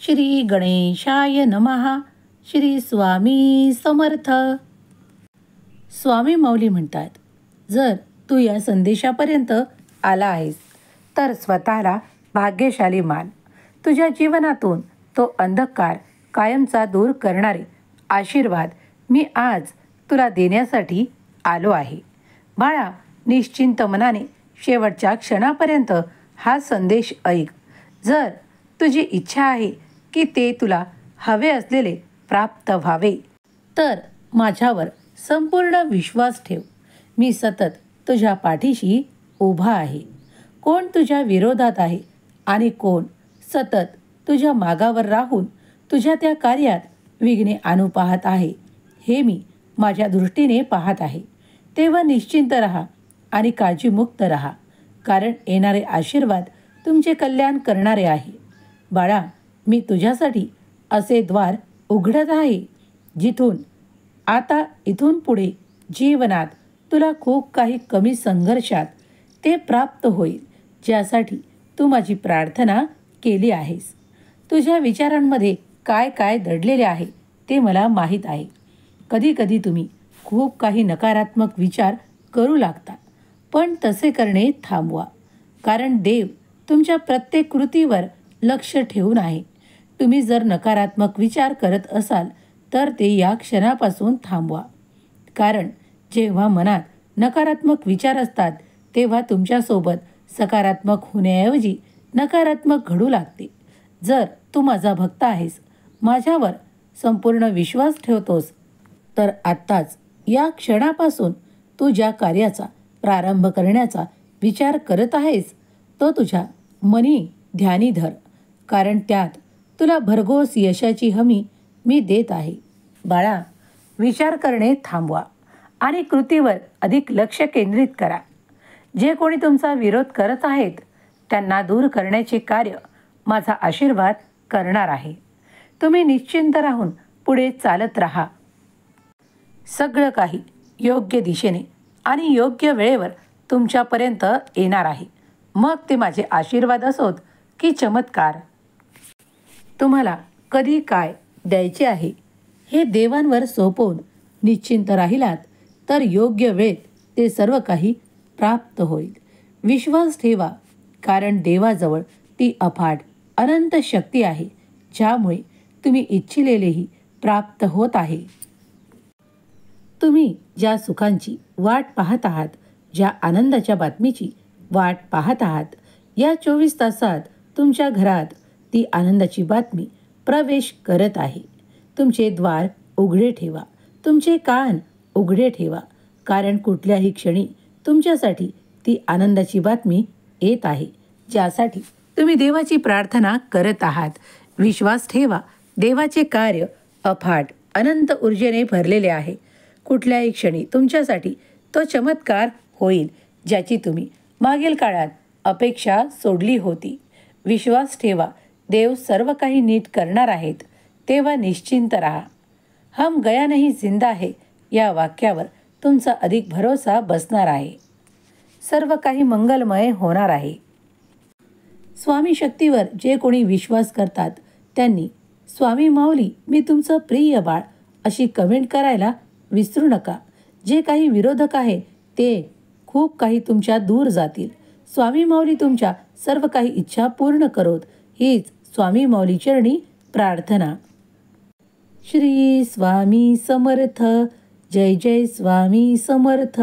श्री गणेशाय नमः. श्री स्वामी समर्थ. स्वामी माऊली म्हणतात, जर तू या संदेशापर्यंत आला आहेस तर स्वतःला भाग्यशाली मान. तुझ्या जीवनातून तो अंधकार कायमचा दूर करणारे आशीर्वाद मी आज तुला देण्यासाठी आलो आहे. बाळा, निश्चिंत मनाने शेवटच्या क्षणापर्यंत हा संदेश ऐक. जर तुझी इच्छा आहे की ते तुला हवे असलेले प्राप्त व्हावे तर माझ्यावर संपूर्ण विश्वास ठेव. मी सतत तुझ्या पाठीशी उभा आहे. कोण तुझ्या विरोधात आहे आणि कोण सतत तुझ्या मागावर राहून तुझ्या त्या कार्यात विघ्ने आणू पाहत आहे हे मी माझ्या दृष्टीने पाहत आहे. तेव्हा निश्चिंत राहा आणि काळजीमुक्त राहा, कारण येणारे आशीर्वाद तुमचे कल्याण करणारे आहे. बाळा, मी तुझ्यासाठी असे द्वार उघडत आहे जिथून आता इथून पुढे जीवनात तुला खूप काही कमी संघर्षात ते प्राप्त होईल, ज्यासाठी तू माझी प्रार्थना केली आहेस. तुझ्या विचारांमध्ये काय काय दडलेले आहे ते मला माहीत आहे. कधीकधी तुम्ही खूप काही नकारात्मक विचार करू लागता, पण तसे करणे थांबवा, कारण देव तुमच्या प्रत्येक कृतीवर लक्ष ठेवून आहे. तुम्ही जर नकारात्मक विचार करत असाल तर ते या क्षणापासून थांबवा, कारण जेव्हा मनात नकारात्मक विचार असतात तेव्हा तुमच्यासोबत सकारात्मक होण्याऐवजी नकारात्मक घडू लागते. जर तू माझा भक्त आहेस, माझ्यावर संपूर्ण विश्वास ठेवतोस, तर आत्ताच या क्षणापासून तू ज्या कार्याचा प्रारंभ करण्याचा विचार करत आहेस तो तुझ्या मनी ध्यानी धर, कारण त्यात तुला भरघोस यशाची हमी मी देत आहे. बाळा, विचार करणे थांबवा आणि कृतीवर अधिक लक्ष केंद्रित करा. जे कोणी तुमचा विरोध करत आहेत त्यांना दूर करण्याचे कार्य माझा आशीर्वाद करणार आहे. तुम्ही निश्चिंत राहून पुढे चालत राहा. सगळं काही योग्य दिशेने आणि योग्य वेळेवर तुमच्यापर्यंत येणार आहे. मग ते माझे आशीर्वाद असोत की चमत्कार. तुम्हाला कधी काय द्यायचे आहे हे देवांवर सोपवून निश्चिंत राहिलात तर योग्य वेळेत ते सर्व काही प्राप्त होईल. विश्वास ठेवा, कारण देवाजवळ ती अफाट अनंत शक्ती आहे, ज्यामुळे तुम्ही इच्छिलेलेही प्राप्त होत आहे. तुम्ही ज्या सुखांची वाट पाहत आहात, ज्या आनंदाच्या बातमीची वाट पाहत आहात, या 24 तासात तुमच्या घरात ती आनंदाची बातमी प्रवेश करत आहे. तुमचे द्वार उघडे ठेवा, तुमचे कान उघडे ठेवा, कारण कुठल्याही क्षणी तुमच्यासाठी ती आनंदाची बातमी येत आहे, ज्यासाठी तुम्ही देवाची प्रार्थना करत आहात. विश्वास ठेवा, देवाचे कार्य अफाट अनंत ऊर्जेने भरलेले आहे. कुठल्याही क्षणी तुमच्यासाठी तो चमत्कार होईल, ज्याची तुम्ही मागील काळात अपेक्षा सोडली होती. विश्वास ठेवा, देव सर्व काही नीट करणार आहेत. तेव्हा निश्चिंत राहा. हम गया नहीं जिंदा है या वाक्यावर तुमचा अधिक भरोसा बसणार आहे. सर्व काही मंगलमय होणार आहे. स्वामी शक्तीवर जे कोणी विश्वास करतात त्यांनी स्वामी माऊली मी तुमचं प्रिय बाळ अशी कमेंट करायला विसरू नका. जे काही विरोधक आहे ते खूप काही तुमच्या दूर जातील. स्वामी माऊली तुमच्या सर्व काही इच्छा पूर्ण करोत, हीच स्वामी माऊली चरणी प्रार्थना. श्री स्वामी समर्थ. जय जय स्वामी समर्थ.